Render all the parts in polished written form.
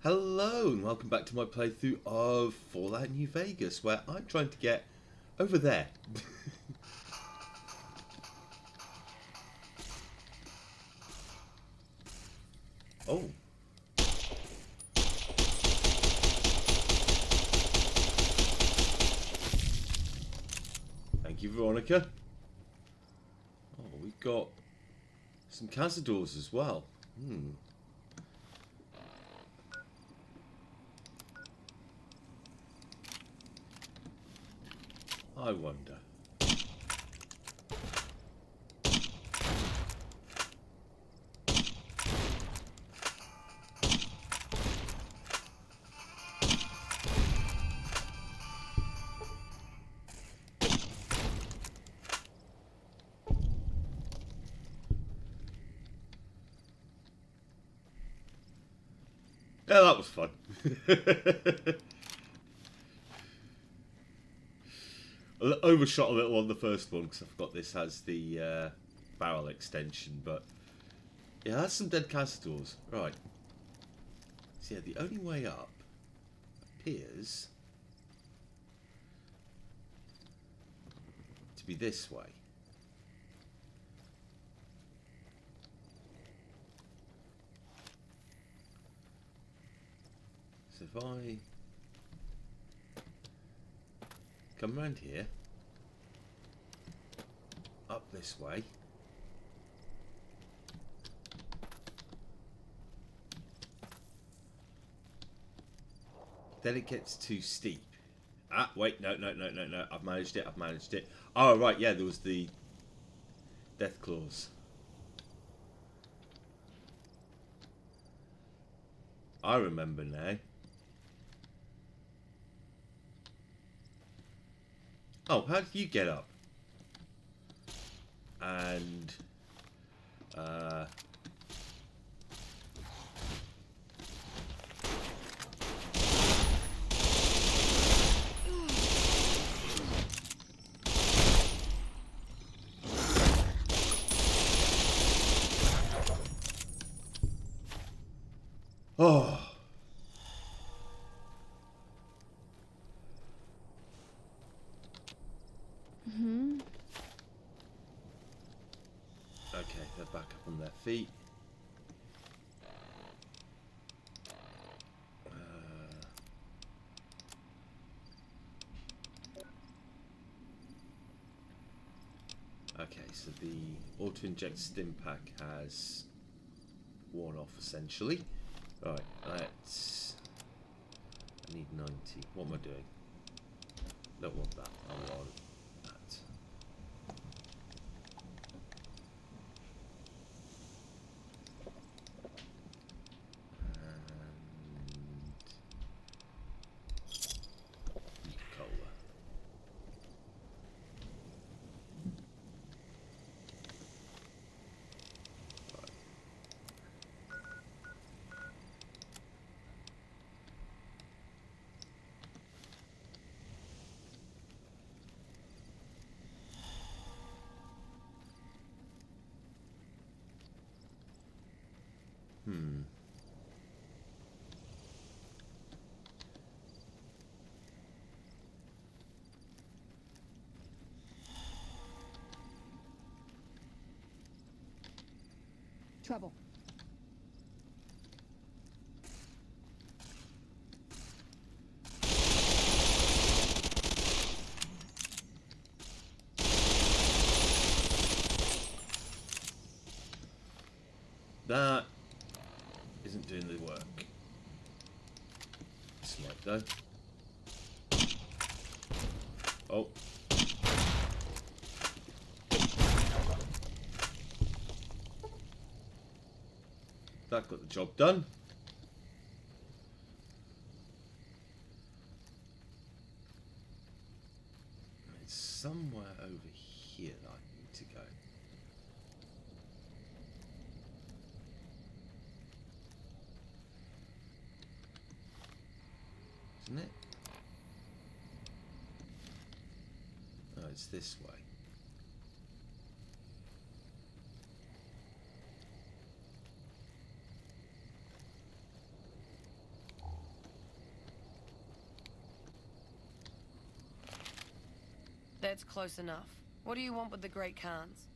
Hello and welcome back to my playthrough of Fallout New Vegas, where I'm trying to get over there. Oh. Thank you, Veronica. Oh, we've got some cazadors as well. I wonder. Yeah, that was fun. I overshot a little on the first one because I forgot this has the barrel extension, but yeah, that's some dead cazadors. Right. So yeah, the only way up appears to be this way. So if I come around here, up this way, then it gets too steep. Ah, wait, no, I've managed it. Oh, right, yeah, there was the death clause. I remember now. Oh, how did you get up? And oh. Okay, they're back up on their feet. Okay, so the auto-inject stim pack has worn off essentially. Right, let's... I need 90. What am I doing? Don't want that. I want that. And cola. Trouble. That isn't doing the work. Smart though. Oh. That got the job done. It's somewhere over here that I need to go. Isn't it? Oh, it's this way. That's close enough. What do you want with the Great Khans?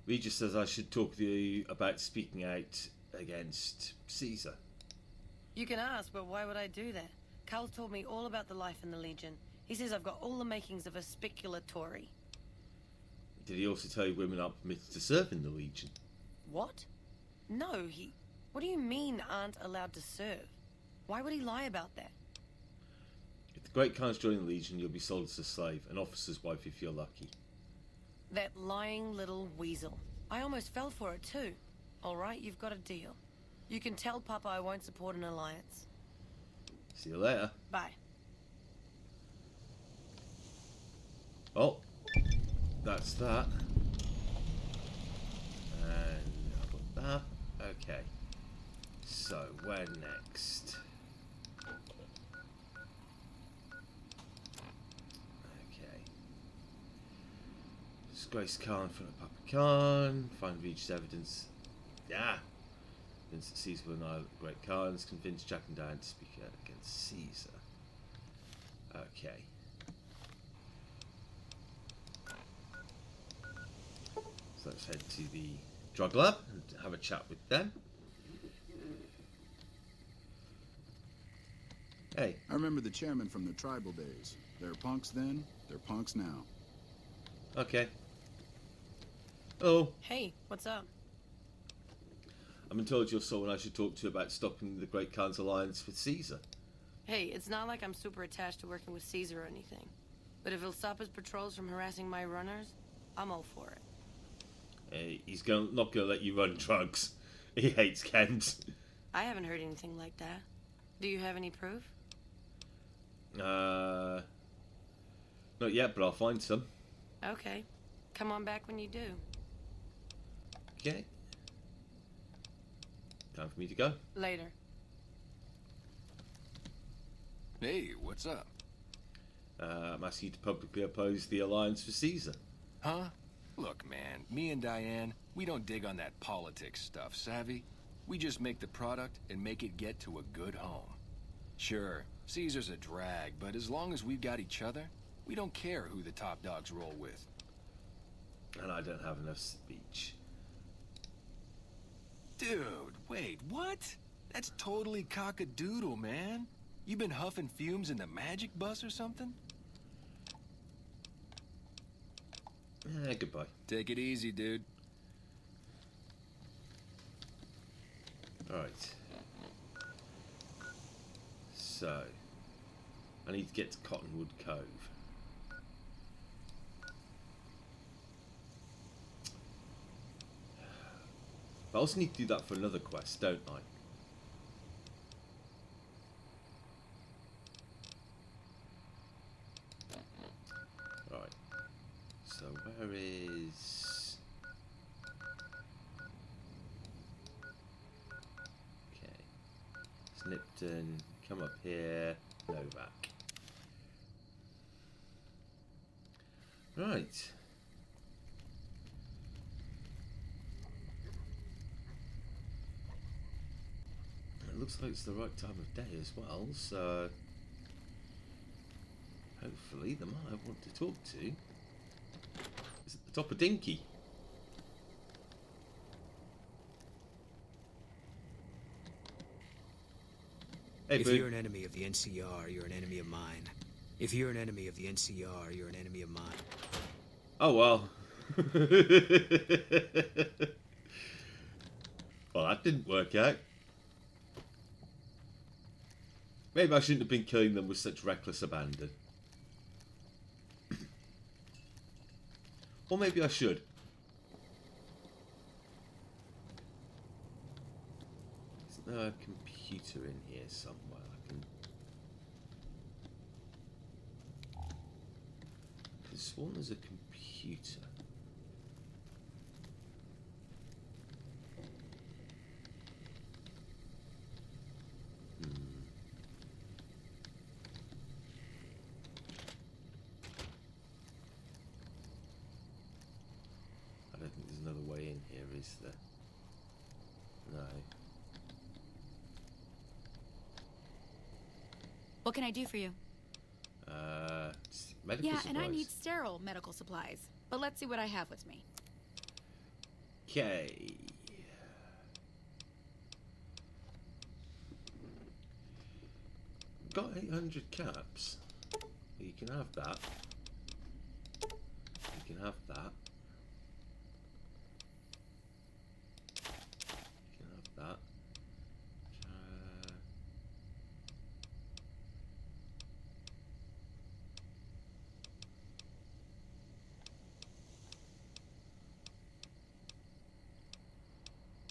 Regis says I should talk to you about speaking out against Caesar. You can ask, but why would I do that? Carl's told me all about the life in the Legion. He says I've got all the makings of a speculatory. Did he also tell you women aren't permitted to serve in the Legion? What? No, he... What do you mean aren't allowed to serve? Why would he lie about that? If the Great Khans join the Legion, you'll be sold as a slave, an officer's wife if you're lucky. That lying little weasel. I almost fell for it too. Alright, you've got a deal. You can tell Papa I won't support an alliance. See you later. Bye. Oh, that's that. And I've got that. Okay. So, where next? Okay. Disgrace Khan from the Papa Khan. Find Regis evidence. Yeah. Evidence that Caesar will annihilate the Great Khans. Convince Jack and Diane to speak out against Caesar. Okay. So let's head to the drug lab and have a chat with them. Hey. I remember the chairman from the tribal days. They're punks then, they're punks now. Okay. Hello. Hey, what's up? I've been told you're someone I should talk to about stopping the Great Khan's alliance with Caesar. Hey, it's not like I'm super attached to working with Caesar or anything. But if he'll stop his patrols from harassing my runners, I'm all for it. Hey, he's not going to let you run drugs. He hates Kent. I haven't heard anything like that. Do you have any proof? Not yet, but I'll find some. Okay. Come on back when you do. Okay. Time for me to go. Later. Hey, what's up? I'm asking you to publicly oppose the alliance for Caesar. Huh? Look, man, me and Diane, we don't dig on that politics stuff, savvy? We just make the product and make it get to a good home. Sure, Caesar's a drag, but as long as we've got each other, we don't care who the top dogs roll with. And I don't have enough speech. Dude, wait, what? That's totally cock-a-doodle, man. You been huffing fumes in the magic bus or something? Goodbye. Take it easy, dude. Alright. So, I need to get to Cottonwood Cove. I also need to do that for another quest, don't I? Right. So where is... Okay. Snipton, come up here, Novak. Right. It looks like it's the right time of day as well, so hopefully the man I want to talk to is at the top of Dinky. Hey, if boo. you're an enemy of the NCR, you're an enemy of mine. If you're an enemy of the NCR, you're an enemy of mine. Oh well. Well, that didn't work out. Maybe I shouldn't have been killing them with such reckless abandon. Or maybe I should. Isn't there a computer in here somewhere? I can... I've sworn there's a computer. I don't think there's another way in here, is there? No. What can I do for you? Medical Yeah, supplies. and I need sterile medical supplies. But let's see what I have with me. Okay. Got 800 caps. You can have that. You can have that. You can have that.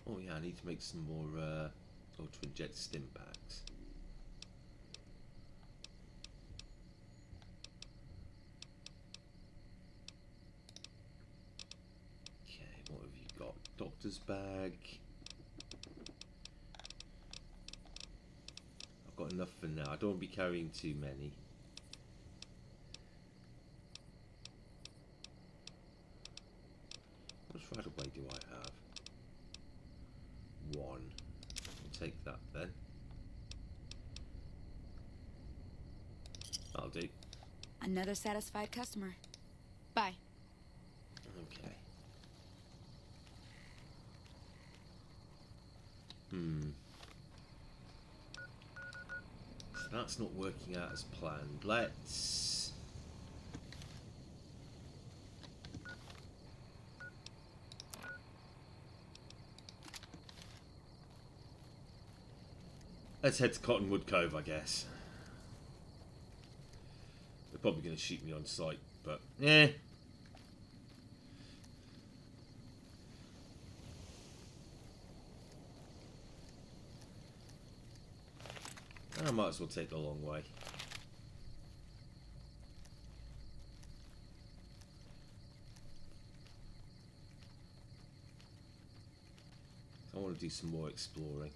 Oh yeah, I need to make some more auto-inject stim packs. Okay, what have you got? Doctor's bag. I've got enough for now. I don't want to be carrying too many. What right away do I have? One. I'll take that then. I'll do. Another satisfied customer. Bye. Okay. So that's not working out as planned. Let's head to Cottonwood Cove, I guess. They're probably going to shoot me on sight, but eh. I might as well take the long way. I want to do some more exploring.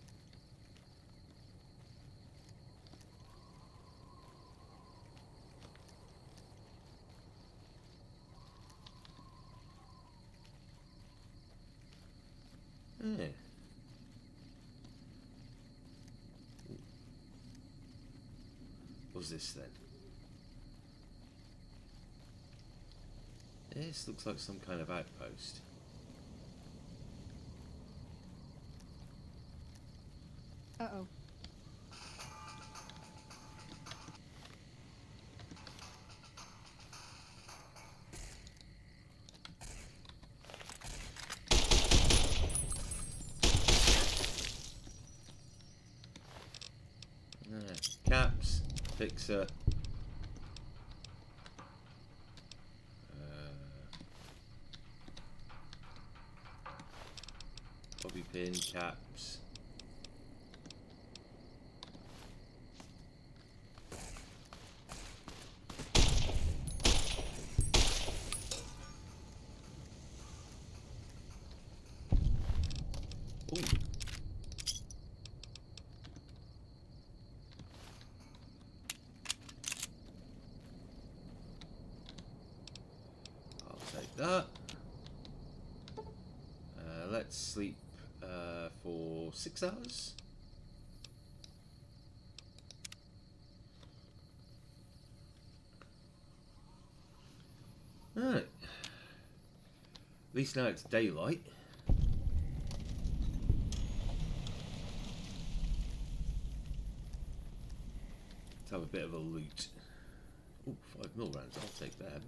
Yeah. What's this then? This looks like some kind of outpost. Uh-oh. Caps, fixer. Bobby pin, caps. Ooh. I'll take that. Let's sleep for 6 hours. Alright. At least now it's daylight. Let's have a bit of a loot. Ooh, 5 mil rounds, I'll take them.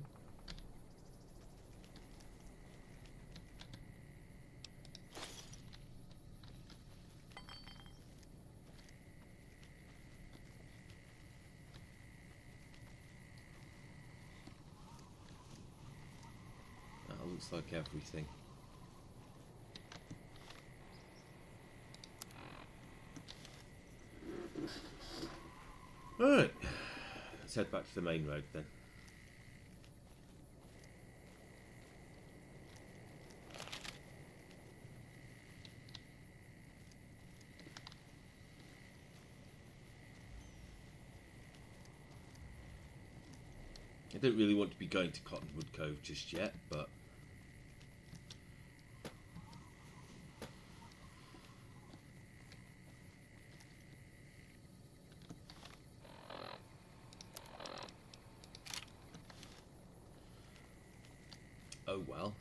That looks like everything. Alright, let's head back to the main road then. I don't really want to be going to Cottonwood Cove just yet, but Oh well.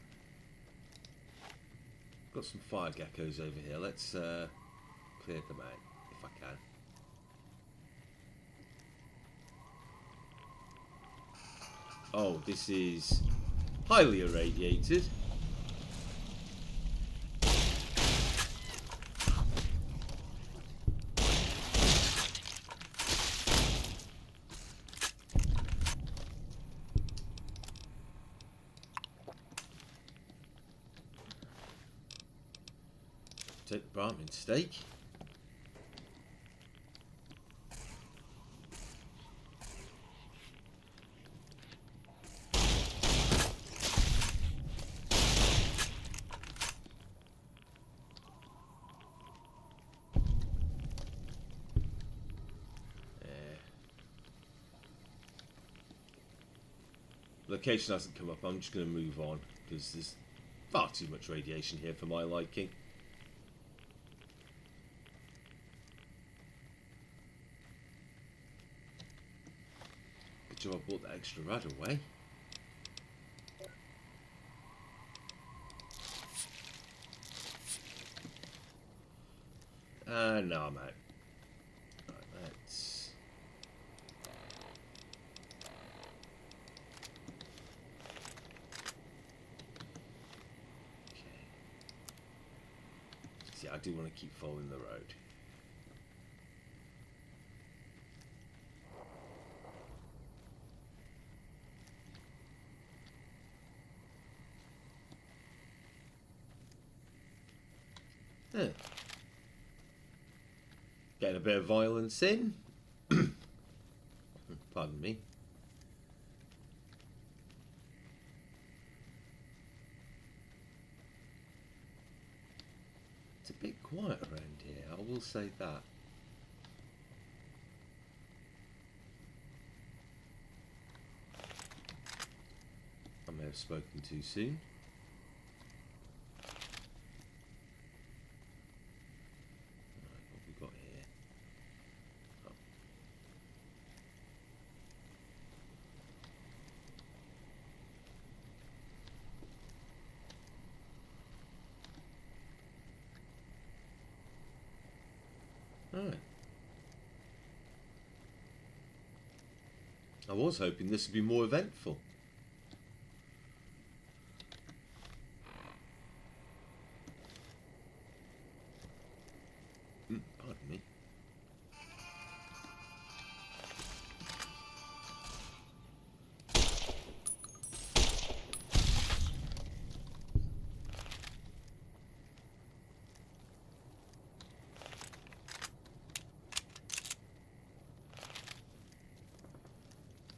Got some fire geckos over here. Let's clear them out if I can. Oh, this is highly irradiated. Take the Brahmin steak. Location hasn't come up. I'm just going to move on because there's far too much radiation here for my liking. Good job I brought that extra rad away. No, I'm out. Right, let's... Okay. See, I do want to keep following the road. Yeah. Getting a bit of violence in. Pardon me. It's a bit quiet around here, I will say that. I may have spoken too soon. Right. I was hoping this would be more eventful. Pardon me.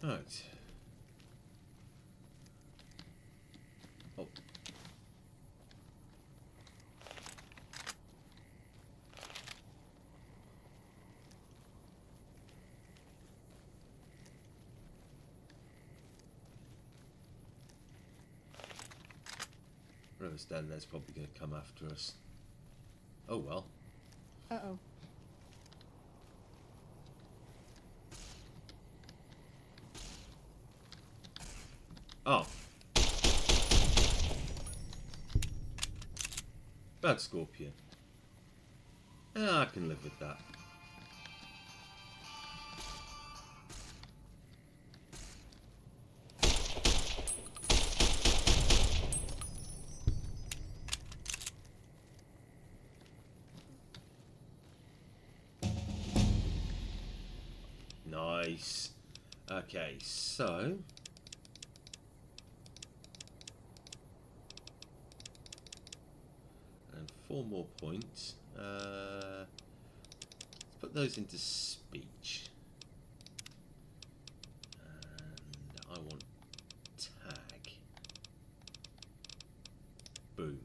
Right. Oh. Whoever's down there's probably going to come after us. Oh well. Uh-oh. Oh. Bad scorpion. I can live with that. Nice. Okay, so... and 4 more points. Let's put those into speech. And I want tag. Boom.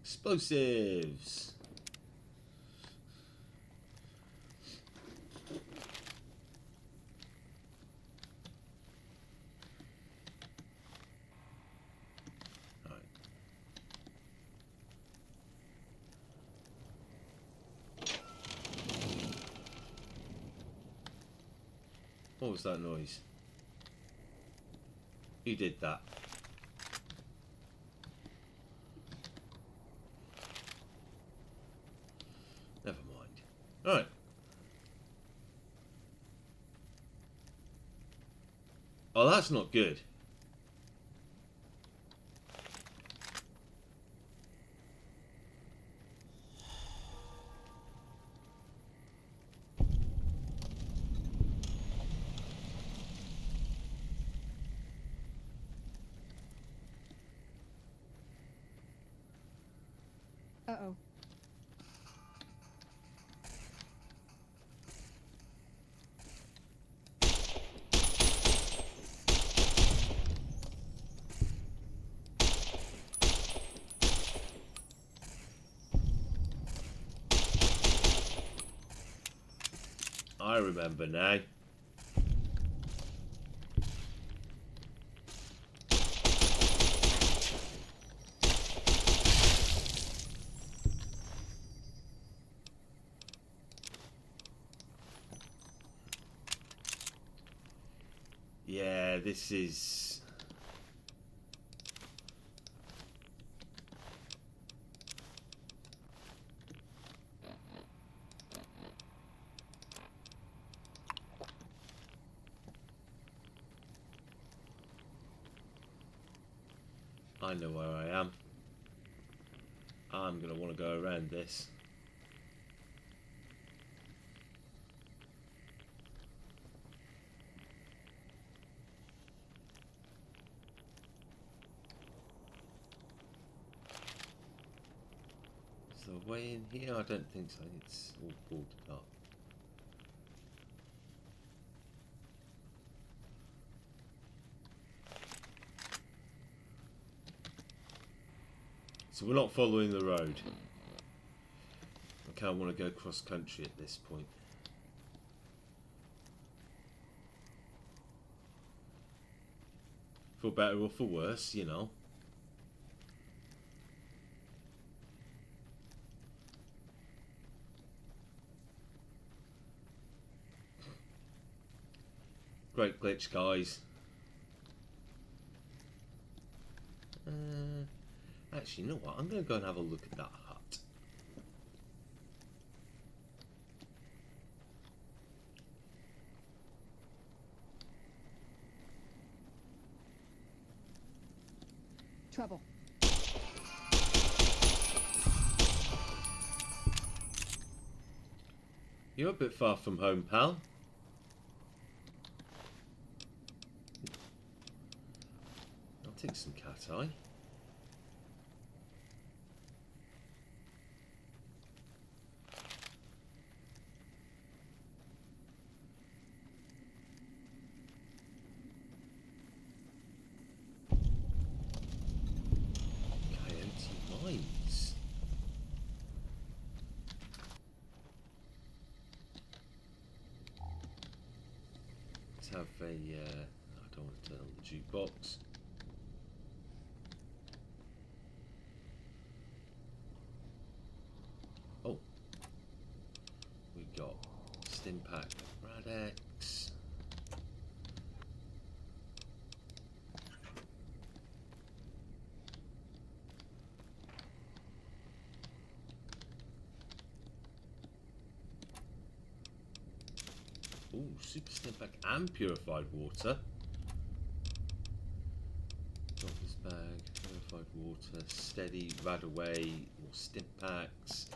Explosives. What was that noise? Who did that? Never mind. Alright. Oh, that's not good. Uh-oh. I remember now. Yeah, this is... I know where I am. I'm going to want to go around this. Is there a way in here? I don't think so. It's all boarded up. So we're not following the road. I kind of want to go cross country at this point. For better or for worse, you know. Great glitch, guys. Actually, you know what? I'm going to go and have a look at that hut. Trouble. You're a bit far from home, pal. I'll take some cat eye. Coyote mines. Let's have a, I don't want to turn on the jukebox. Oh. We got Stimpack Radex. Ooh, Super Stimpack and Purified Water. Doctor's Bag, Purified Water, Steady, Radaway, more Stimpacks.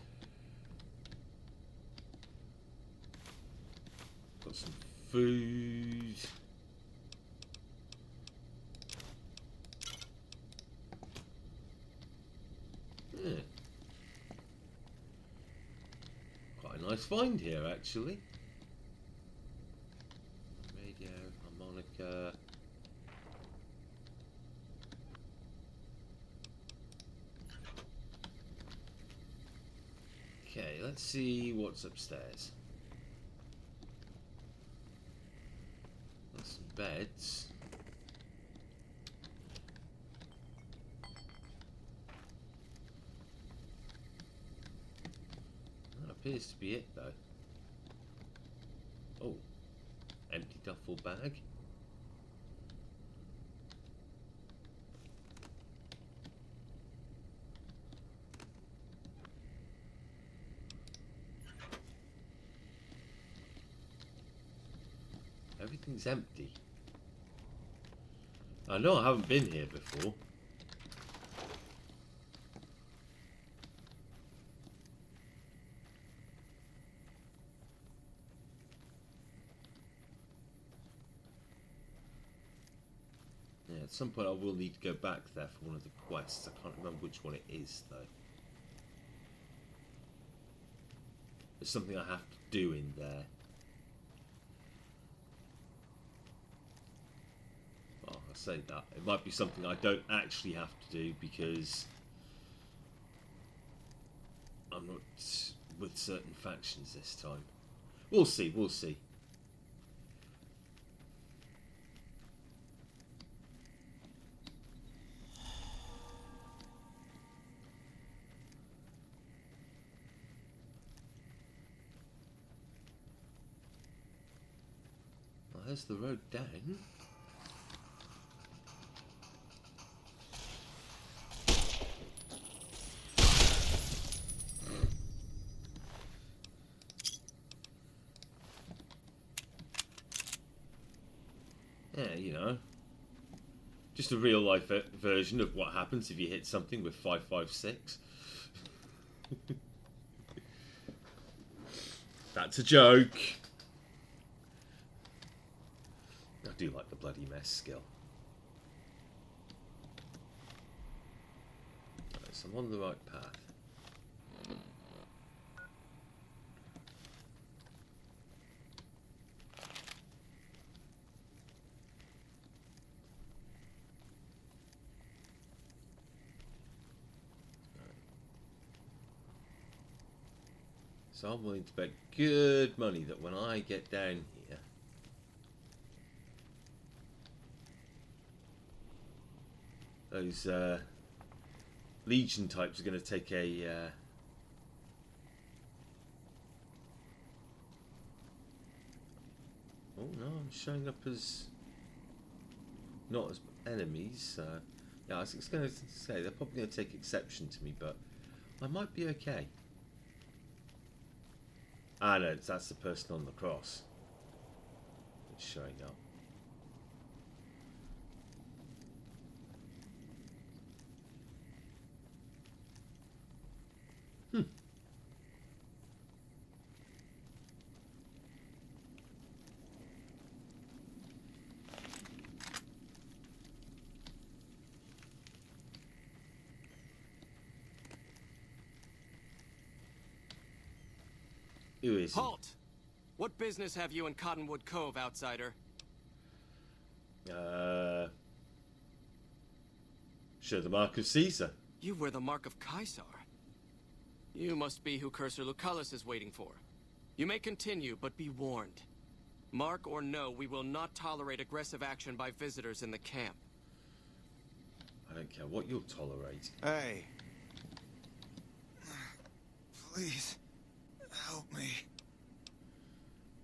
Got some food. Yeah. Quite a nice find here, actually. Radio, harmonica. Okay, let's see what's upstairs. Got some beds. That appears to be it, though. Oh, empty duffel bag. Everything's empty. I know I haven't been here before. Yeah, at some point I will need to go back there for one of the quests. I can't remember which one it is though. There's something I have to do in there. Well, I say that. It might be something I don't actually have to do because I'm not with certain factions this time. We'll see, we'll see. Well, there's the road down. Yeah, you know, just a real life version of what happens if you hit something with 556. That's a joke. I do like the bloody mess skill. Right, so I'm on the right path. So I'm willing to bet good money that when I get down here, those Legion types are going to take a oh no, I'm showing up as not as enemies. Yeah, I was going to say they're probably going to take exception to me, but I might be okay. Ah no, that's the person on the cross. It's showing up. Who is he? Halt! What business have you in Cottonwood Cove, outsider? Show the mark of Caesar. You wear the mark of Caesar. You must be who Cursor Lucullus is waiting for. You may continue, but be warned. Mark or no, we will not tolerate aggressive action by visitors in the camp. I don't care what you'll tolerate. Hey. Please, help me.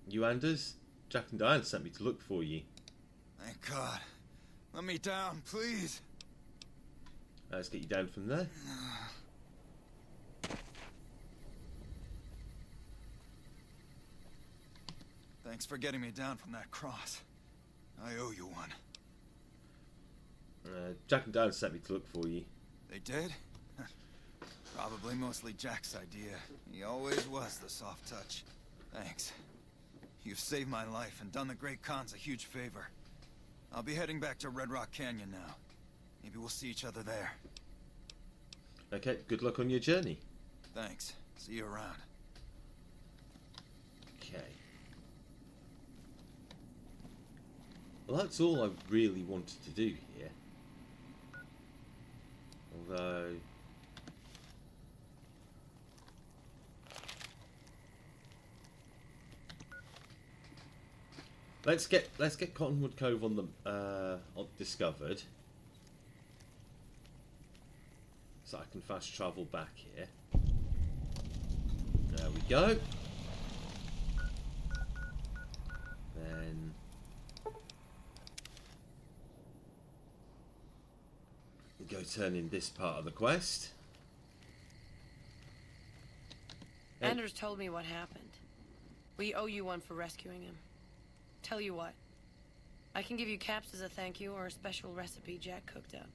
You Anders? Jack and Diane sent me to look for you. Thank God. Let me down, please. Let's get you down from there. Thanks for getting me down from that cross. I owe you one. Jack and Diane sent me to look for you. They did? Probably mostly Jack's idea. He always was the soft touch. Thanks. You've saved my life and done the Great Khans a huge favor. I'll be heading back to Red Rock Canyon now. Maybe we'll see each other there. Okay, good luck on your journey. Thanks. See you around. Okay. Well, that's all I really wanted to do here. Although... Let's get Cottonwood Cove on the discovered, so I can fast travel back here. There we go. Then turn in this part of the quest. Anders told me what happened. We owe you one for rescuing him. Tell you what. I can give you caps as a thank you or a special recipe Jack cooked up.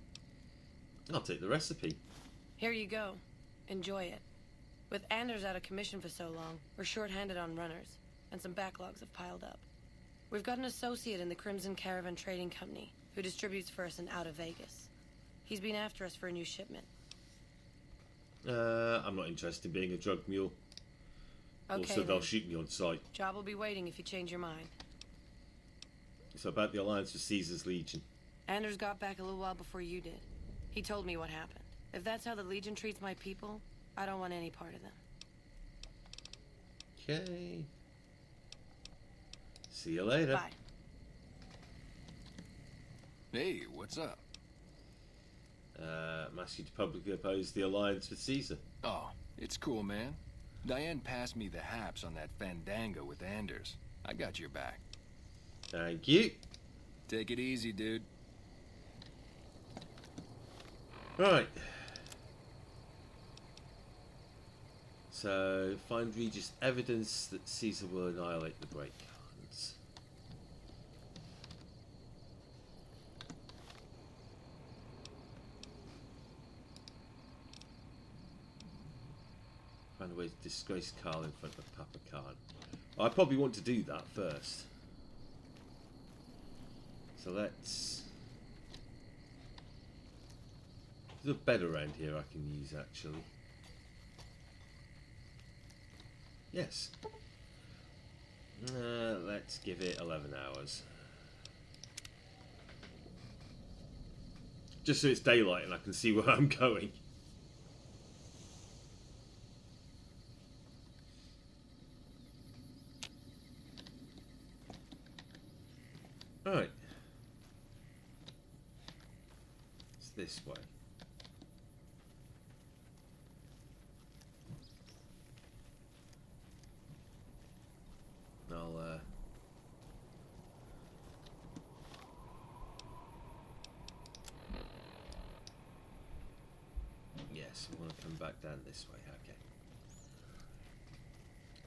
I'll take the recipe. Here you go. Enjoy it. With Anders out of commission for so long, we're short-handed on runners, and some backlogs have piled up. We've got an associate in the Crimson Caravan Trading Company who distributes for us and out of Vegas. He's been after us for a new shipment. I'm not interested in being a drug mule. Okay, Also, they'll then. shoot me on sight. Job will be waiting if you change your mind. So about the alliance with Caesar's Legion. Anders got back a little while before you did. He told me what happened. If that's how the Legion treats my people, I don't want any part of them. Okay. See you later. Bye. Hey, what's up? I'm asking you to publicly oppose the alliance with Caesar. Oh, it's cool, man. Diane passed me the haps on that fandango with Anders. I got your back. Thank you. Take it easy, dude. Right. So, find Regis evidence that Caesar will annihilate the Great Khans. Find a way to disgrace Karl in front of Papa Khan. I probably want to do that first. So let's... There's a bed around here I can use, actually. Yes. Let's give it 11 hours. Just so it's daylight and I can see where I'm going. Alright. It's this way. I'll, yes, I want to come back down this way, okay.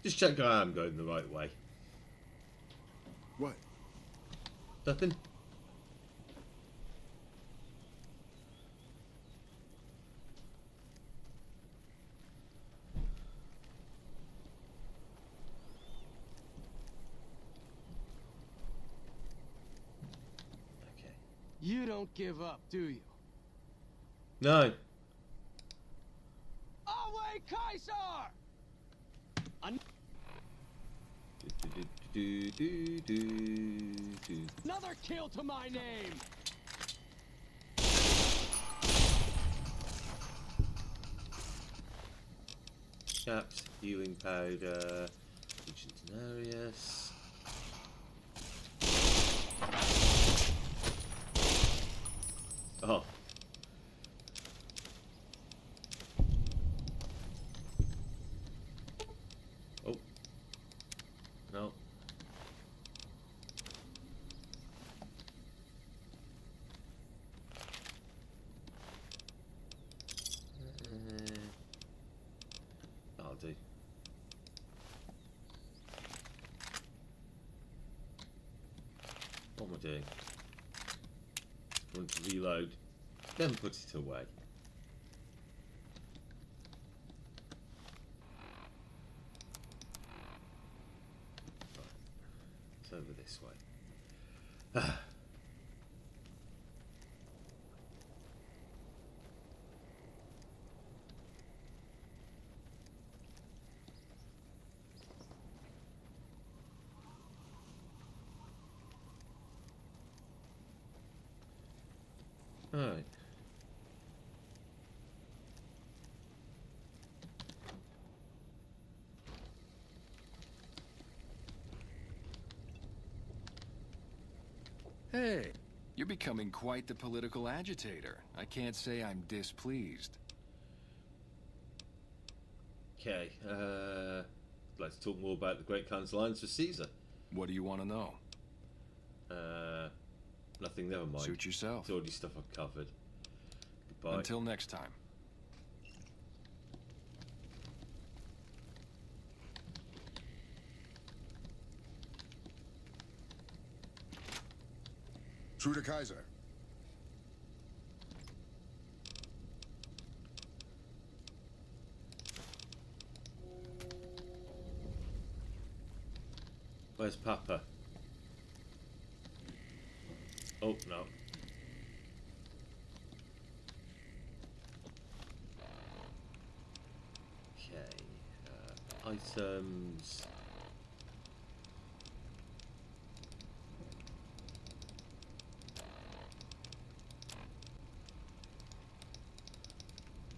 Just check I am going the right way. What? Nothing? Okay. You don't give up, do you? No. Away, Kaiser! Another kill to my name! Caps, healing powder, Ancient Denarius. Oh. Oh. No. I'll do. What am I doing? Want to reload, then put it away. Right. It's over this way. Alright. Hey, you're becoming quite the political agitator. I can't say I'm displeased. Okay, let's talk more about the Great Khan's alliance with Caesar. What do you want to know? Nothing, never mind. Suit yourself. It's already stuff I've covered. Goodbye. Until next time. True to Kaiser. Where's Papa? Oh, no. Okay. Items.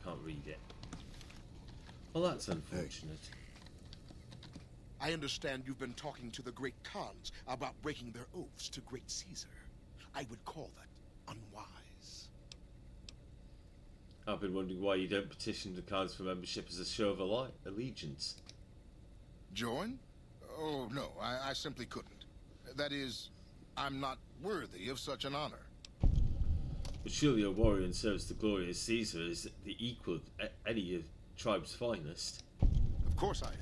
Can't read it. Well, that's unfortunate. I understand you've been talking to the great Khans about breaking their oaths to Great Caesar. I would call that unwise. I've been wondering why you don't petition the Khans for membership as a show of allegiance. Join? Oh, no, I simply couldn't. That is, I'm not worthy of such an honor. But surely a warrior in service to glorious Caesar is the equal of any of tribe's finest. Of course I am.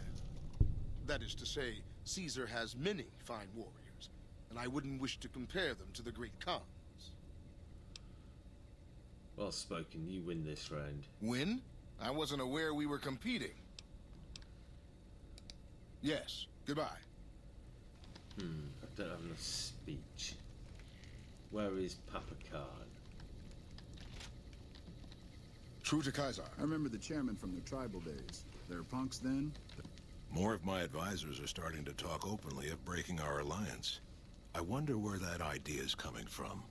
That is to say, Caesar has many fine warriors, and I wouldn't wish to compare them to the great Khans. Well spoken, you win this round. Win? I wasn't aware we were competing. Yes, goodbye. I don't have enough speech. Where is Papa Khan? True to Kaiser. I remember the chairman from the tribal days. They're punks then? More of my advisors are starting to talk openly of breaking our alliance. I wonder where that idea is coming from.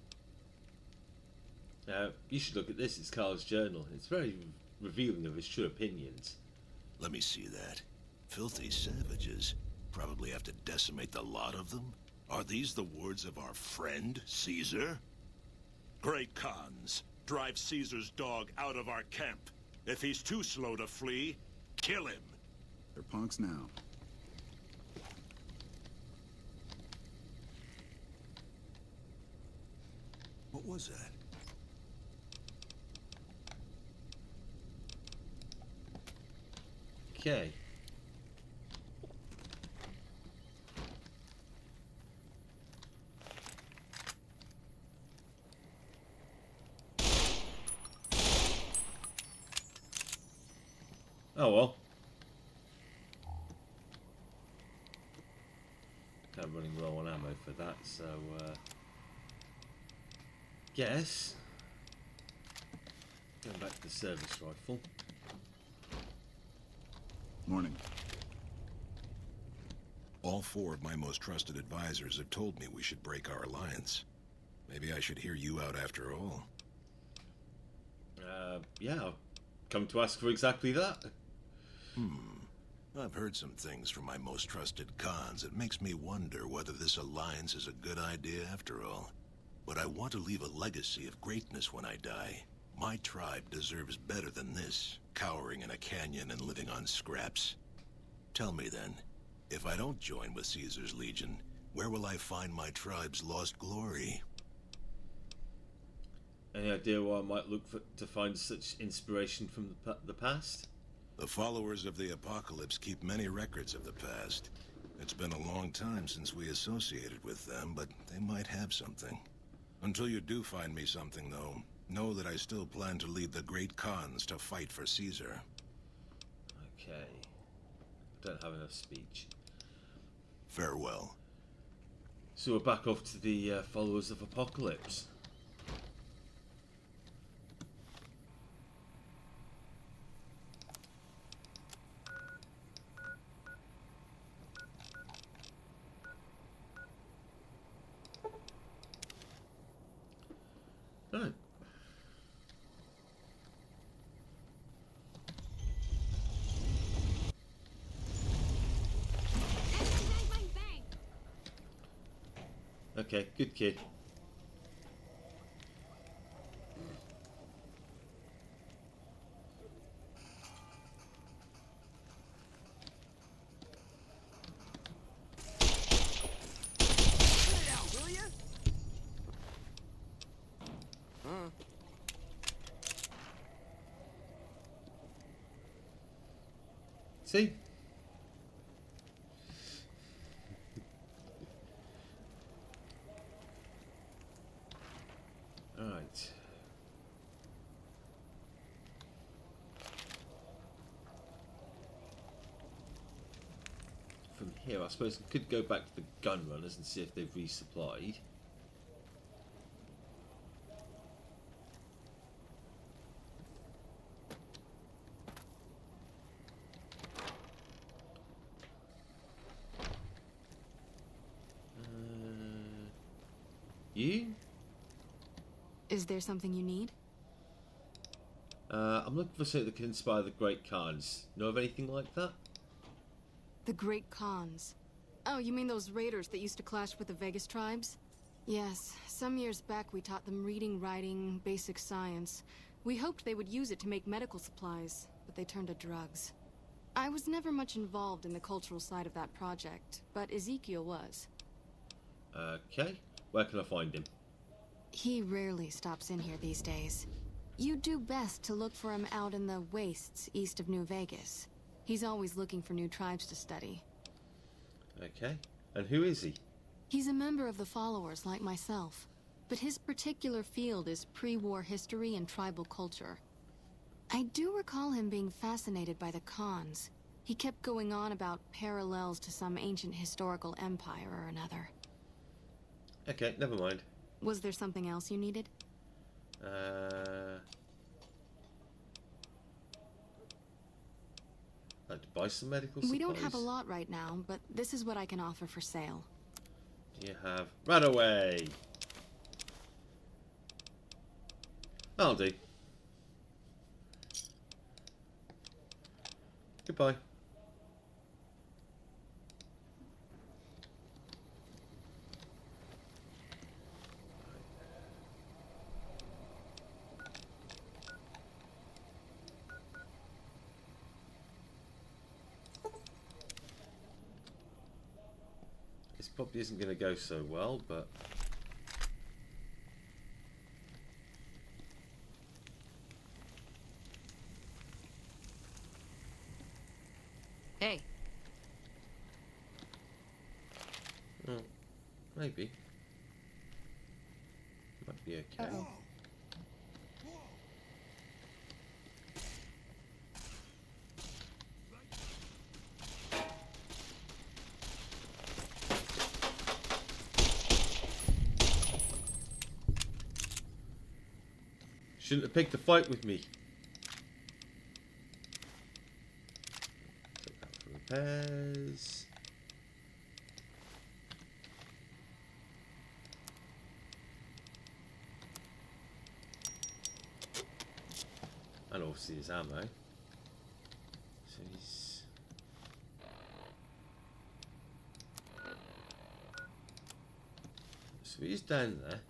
You should look at this. It's Carl's journal. It's very revealing of his true opinions. Let me see that. Filthy savages. Probably have to decimate the lot of them. Are these the words of our friend, Caesar? Great Khans, drive Caesar's dog out of our camp. If he's too slow to flee, kill him. They're punks now. What was that? Okay. Oh well. I'm running low on ammo for that, so guess going back to the service rifle. Morning. All four of my most trusted advisors have told me we should break our alliance. Maybe I should hear you out after all. Yeah, I've come to ask for exactly that. I've heard some things from my most trusted Khans. It makes me wonder whether this alliance is a good idea after all. But I want to leave a legacy of greatness when I die. My tribe deserves better than this, cowering in a canyon and living on scraps. Tell me then, if I don't join with Caesar's Legion, where will I find my tribe's lost glory? Any idea why I might look to find such inspiration from the past? The followers of the apocalypse keep many records of the past. It's been a long time since we associated with them, but they might have something. Until you do find me something, though, know that I still plan to lead the great Khans to fight for Caesar. Okay. Don't have enough speech. Farewell. So we're back off to the followers of Apocalypse. Right. Okay, good kid. See? Alright. From here, I suppose I could go back to the gun runners and see if they've resupplied. You? Is there something you need? I'm looking for something that can inspire the Great Khans. Know of anything like that? The Great Khans. Oh, you mean those raiders that used to clash with the Vegas tribes? Yes, some years back we taught them reading, writing, basic science. We hoped they would use it to make medical supplies, but they turned to drugs. I was never much involved in the cultural side of that project, but Ezekiel was. Okay. Where can I find him? He rarely stops in here these days. You do best to look for him out in the wastes east of New Vegas. He's always looking for new tribes to study. Okay. And who is he? He's a member of the Followers like myself, but his particular field is pre-war history and tribal culture. I do recall him being fascinated by the Khans. He kept going on about parallels to some ancient historical empire or another. Okay, never mind. Was there something else you needed? Like to buy some medical supplies? We don't have a lot right now, but this is what I can offer for sale. You have run away. I'll do. Goodbye. This probably isn't going to go so well, but Hey. oh, maybe might be okay. Uh-oh. Shouldn't have picked a fight with me. Take that for repairs. And obviously his ammo. So he's... So he's down there.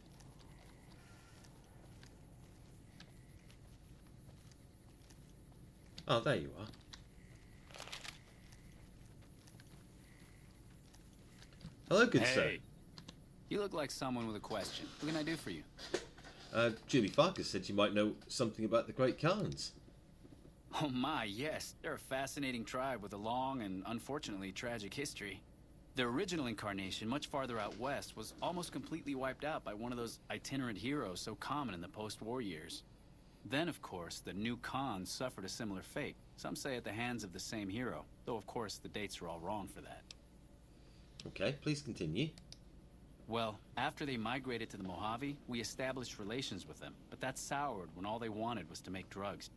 Oh, there you are. Hello, good sir. Hey, you look like someone with a question. What can I do for you? Julie Farkas said you might know something about the Great Khans. Oh my, yes. They're a fascinating tribe with a long and unfortunately tragic history. Their original incarnation, much farther out west, was almost completely wiped out by one of those itinerant heroes so common in the post-war years. Then, of course, the new Khans suffered a similar fate. Some say at the hands of the same hero, though of course the dates are all wrong for that. Okay, please continue. Well, after they migrated to the Mojave, we established relations with them, but that soured when all they wanted was to make drugs.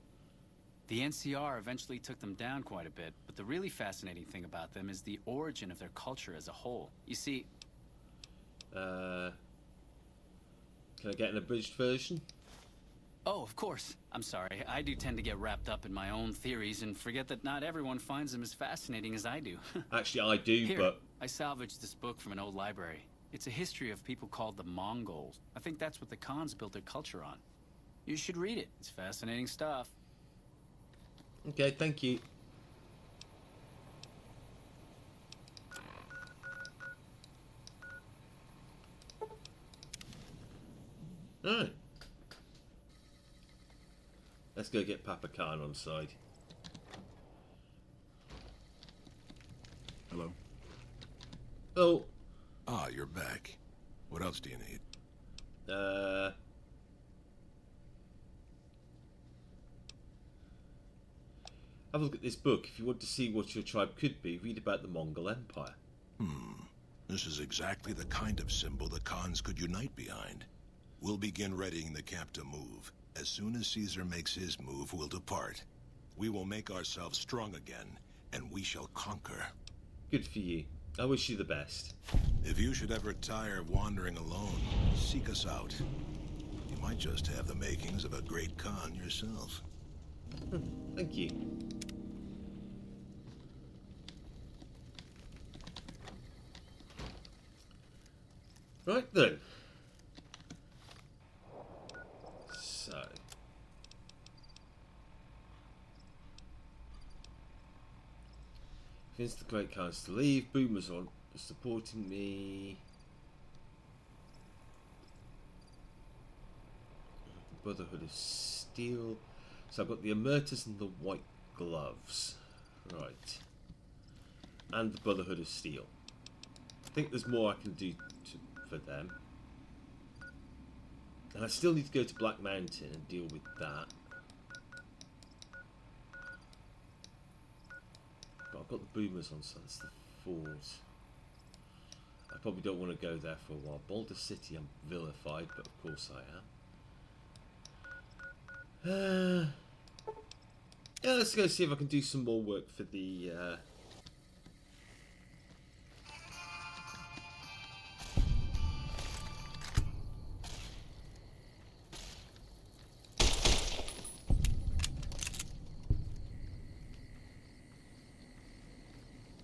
The NCR eventually took them down quite a bit, but the really fascinating thing about them is the origin of their culture as a whole. You see... Can I get an abridged version? Oh, of course. I'm sorry. I do tend to get wrapped up in my own theories and forget that not everyone finds them as fascinating as I do. Actually, I do, Here, but... I salvaged this book from an old library. It's a history of people called the Mongols. I think that's what the Khans built their culture on. You should read it. It's fascinating stuff. Okay, thank you. Alright. Let's go get Papa Khan on side. Hello? Oh. Ah, you're back. What else do you need? Have a look at this book. If you want to see what your tribe could be, read about the Mongol Empire. This is exactly the kind of symbol the Khans could unite behind. We'll begin readying the camp to move. As soon as Caesar makes his move, we'll depart. We will make ourselves strong again, and we shall conquer. Good for you. I wish you the best. If you should ever tire of wandering alone, seek us out. You might just have the makings of a great Khan yourself. Thank you. Right then. So. Convince the Great Khans to leave. Boomers on supporting me. Brotherhood of Steel. So I've got the Emerters and the White Gloves. Right. And the Brotherhood of Steel. I think there's more I can do for them. And I still need to go to Black Mountain and deal with that. But I've got the Boomers on, so that's the fort. I probably don't want to go there for a while. Boulder City, I'm vilified, but of course I am. Yeah, let's go see if I can do some more work for the...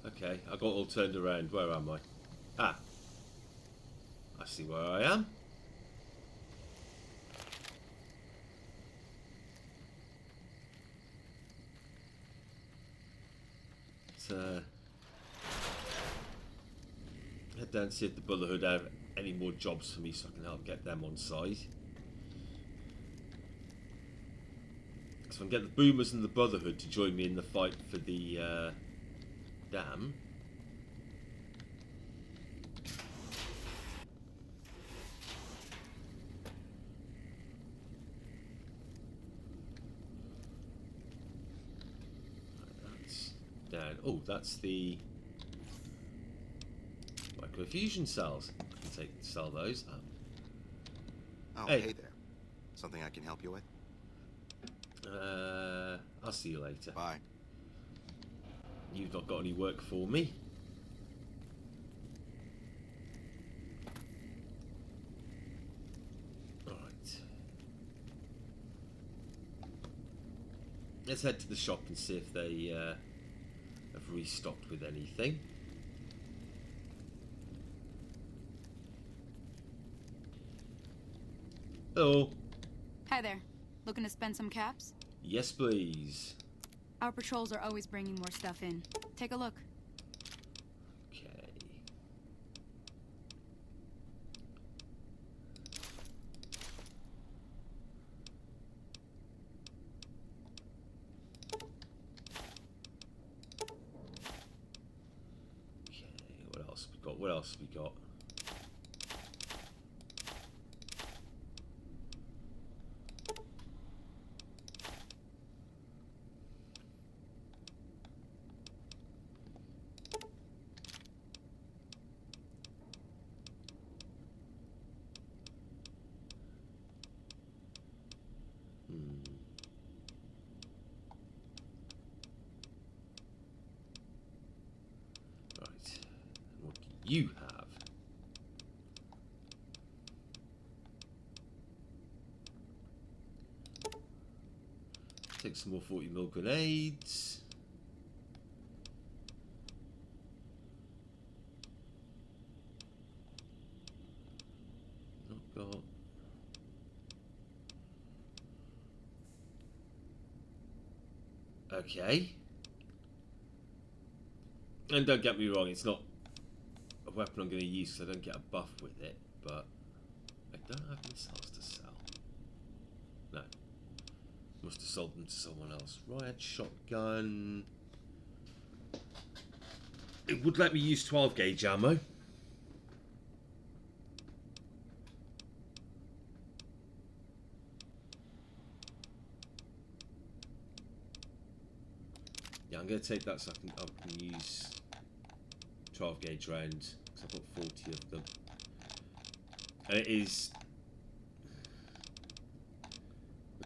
Okay, I got all turned around. Where am I? Ah. I see where I am. Head down and see if the Brotherhood have any more jobs for me so I can help get them on side. So I can get the Boomers and the Brotherhood to join me in the fight for the dam. That's down. Oh, that's the microfusion cells. I can sell those. Oh, hey there. Something I can help you with? I'll see you later. Bye. You've not got any work for me. Alright. Let's head to the shop and see if they have restocked with anything. Hello. Hi there. Looking to spend some caps? Yes, please. Our patrols are always bringing more stuff in. Take a look. Okay. Okay, what else we got? What else we got? You have. Take some more 40mm grenades. Not got. Okay. And don't get me wrong, it's not a weapon I'm going to use because I don't get a buff with it, but I don't have missiles to sell. No. Must have sold them to someone else. Riot shotgun. it would let me use 12 gauge ammo. Yeah, I'm going to take that so I can use 12 gauge rounds, because I've got 40 of them. And it is...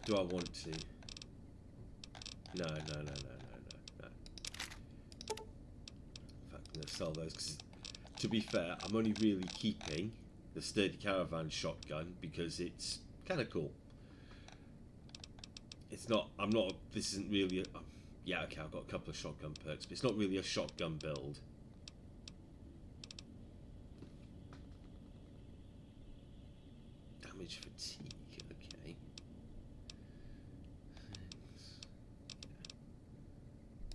Do I want to? No. In fact, I'm going to sell those, because to be fair, I'm only really keeping the Sturdy Caravan shotgun because it's kind of cool. It's not, this isn't really a... Yeah, okay, I've got a couple of shotgun perks, but it's not really a shotgun build. Damage fatigue, okay.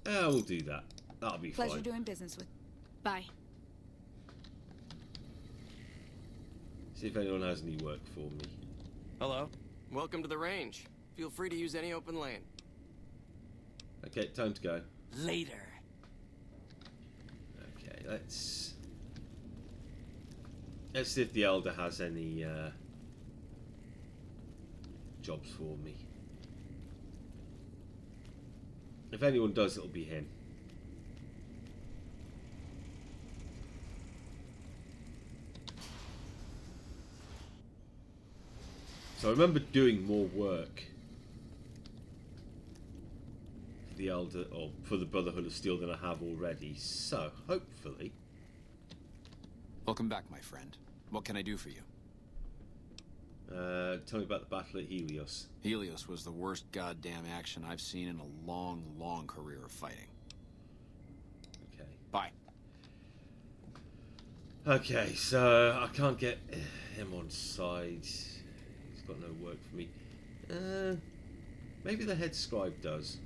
We'll do that. That'll be fine. Pleasure doing business with. Bye. See if anyone has any work for me. Hello. Welcome to the range. Feel free to use any open lane. Okay, time to go. Later. Okay, let's see if the Elder has any jobs for me. If anyone does, it'll be him. So I remember doing more work for the Elder, or for the Brotherhood of Steel, than I have already. So hopefully. Welcome back, my friend. What can I do for you? Tell me about the battle at Helios. Helios was the worst goddamn action I've seen in a long, long career of fighting. Okay. Bye. Okay, so I can't get him on side. He's got no work for me. Maybe the head scribe does.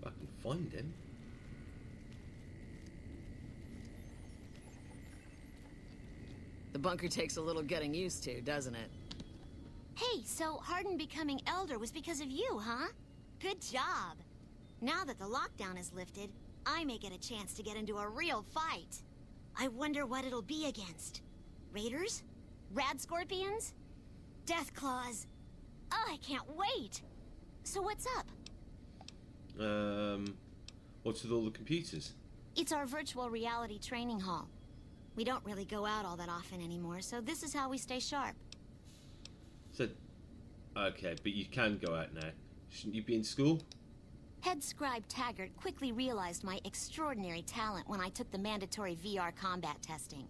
If I can find him. The bunker takes a little getting used to, doesn't it? Hey, so Hardin becoming Elder was because of you, huh? Good job. Now that the lockdown is lifted, I may get a chance to get into a real fight. I wonder what it'll be against. Raiders? Rad Scorpions? Death Claws? Oh, I can't wait! So what's up? What's with all the computers? It's our virtual reality training hall. We don't really go out all that often anymore, so this is how we stay sharp. So, okay, but you can go out now. Shouldn't you be in school? Head scribe Taggart quickly realized my extraordinary talent when I took the mandatory VR combat testing.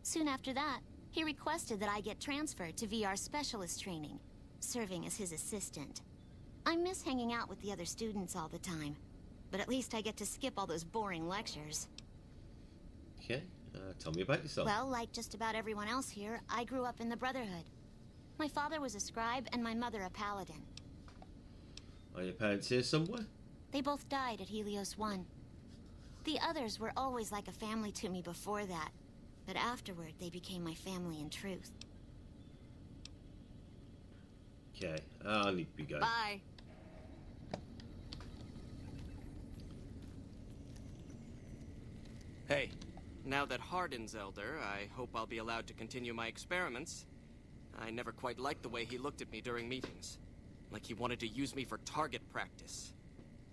Soon after that, he requested that I get transferred to VR specialist training, serving as his assistant. I miss hanging out with the other students all the time, but at least I get to skip all those boring lectures. Okay, tell me about yourself. Well, like just about everyone else here, I grew up in the Brotherhood. My father was a scribe and my mother a paladin. Are your parents here somewhere? They both died at Helios 1. The others were always like a family to me before that, but afterward they became my family in truth. Okay, I need to be going. Bye. Hey, now that Hardin's Elder, I hope I'll be allowed to continue my experiments. I never quite liked the way he looked at me during meetings. Like he wanted to use me for target practice.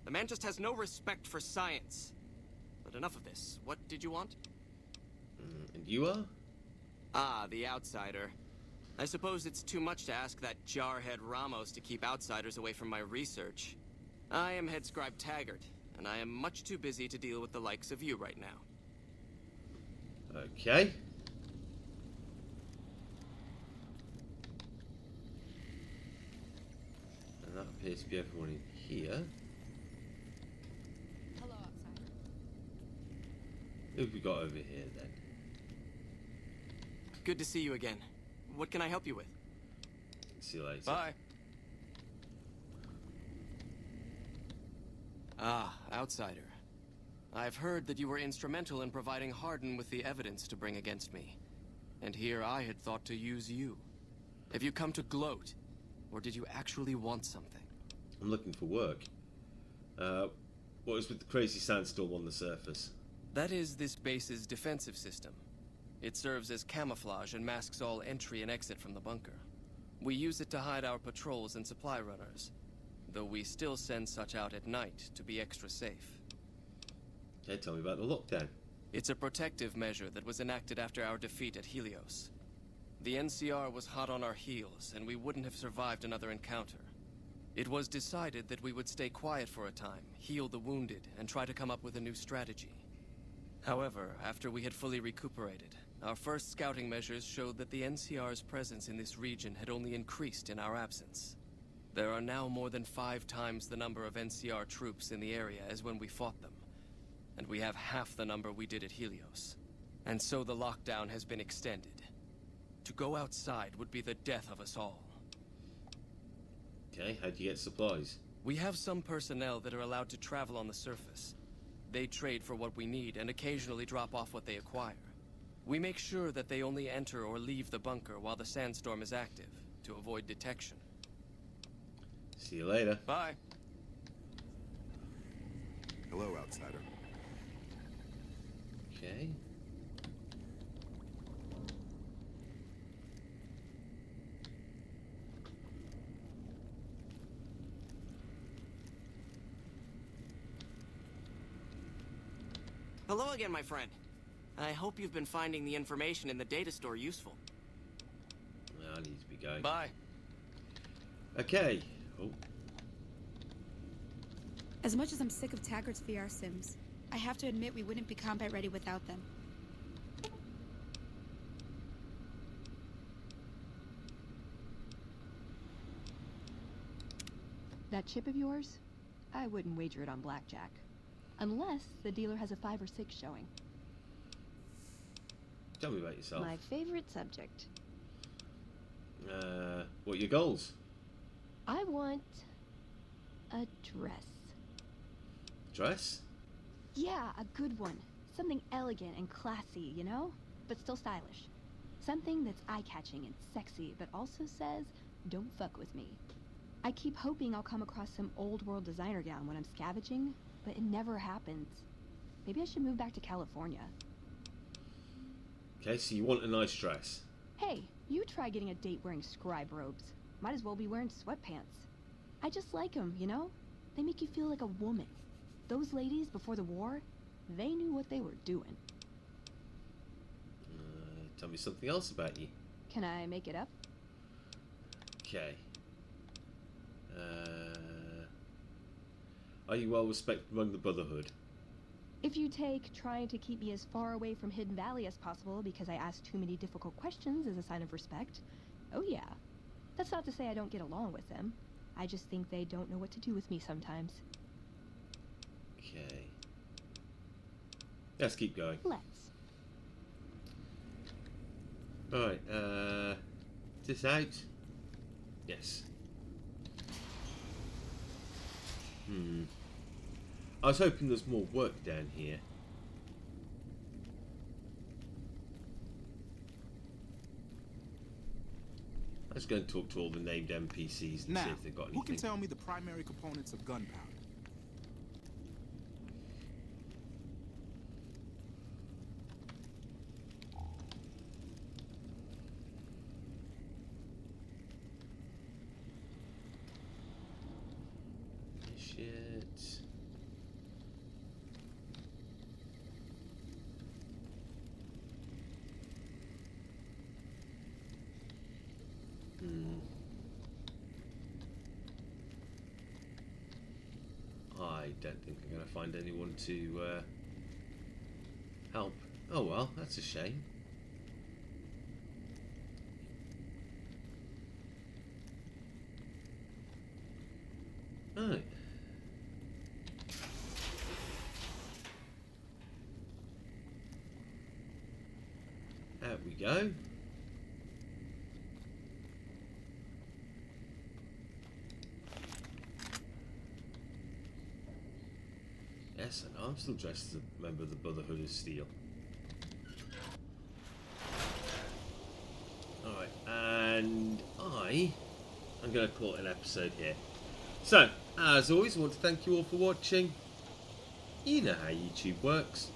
The man just has no respect for science. But enough of this. What did you want? And you are? Ah, the outsider. I suppose it's too much to ask that jarhead Ramos to keep outsiders away from my research. I am Head Scribe Taggart, and I am much too busy to deal with the likes of you right now. Okay. And that appears to be everyone in here. Hello, outsider. Who have we got over here then? Good to see you again. What can I help you with? See you later. Bye. Ah, outsider. I've heard that you were instrumental in providing Hardin with the evidence to bring against me. And here I had thought to use you. Have you come to gloat? Or did you actually want something? I'm looking for work. What is with the crazy sandstorm on the surface? That is this base's defensive system. It serves as camouflage and masks all entry and exit from the bunker. We use it to hide our patrols and supply runners, though we still send such out at night to be extra safe. Okay, tell me about the lockdown. It's a protective measure that was enacted after our defeat at Helios. The NCR was hot on our heels, and we wouldn't have survived another encounter. It was decided that we would stay quiet for a time, heal the wounded, and try to come up with a new strategy. However, after we had fully recuperated, our first scouting measures showed that the NCR's presence in this region had only increased in our absence. There are now more than 5 times the number of NCR troops in the area as when we fought them, and we have half the number we did at Helios. And so the lockdown has been extended. To go outside would be the death of us all. Okay, how do you get supplies? We have some personnel that are allowed to travel on the surface. They trade for what we need and occasionally drop off what they acquire. We make sure that they only enter or leave the bunker while the sandstorm is active, to avoid detection. See you later. Bye. Hello, outsider. Okay. Hello again, my friend. I hope you've been finding the information in the data store useful. Well, I need to be going. Bye. Okay. Oh. As much as I'm sick of Taggart's VR sims, I have to admit we wouldn't be combat ready without them. That chip of yours? I wouldn't wager it on blackjack. Unless the dealer has a 5 or 6 showing. Tell me about yourself. My favorite subject. What are your goals? I want a dress. Dress? Yeah, a good one. Something elegant and classy, you know? But still stylish. Something that's eye-catching and sexy, but also says, don't fuck with me. I keep hoping I'll come across some old-world designer gown when I'm scavenging, but it never happens. Maybe I should move back to California. Okay, so you want a nice dress. Hey, you try getting a date wearing scribe robes. Might as well be wearing sweatpants. I just like them, you know? They make you feel like a woman. Those ladies before the war, they knew what they were doing. Tell me something else about you. Can I make it up? Okay. Are you well respected among the Brotherhood? If you take trying to keep me as far away from Hidden Valley as possible because I ask too many difficult questions as a sign of respect, oh yeah. That's not to say I don't get along with them. I just think they don't know what to do with me sometimes. Okay. Let's keep going. Let's. Alright, is this out? Yes. I was hoping there's more work down here. Let's go and talk to all the named NPCs and Now, see if they've got anything. who can tell me the primary components of gunpowder? Shit. I don't think I'm going to find anyone to help. Oh well, that's a shame. Right. Out we go. Yes, and I'm still dressed as a member of the Brotherhood of Steel. Alright, and I'm going to call it an episode here. So, as always, I want to thank you all for watching. You know how YouTube works.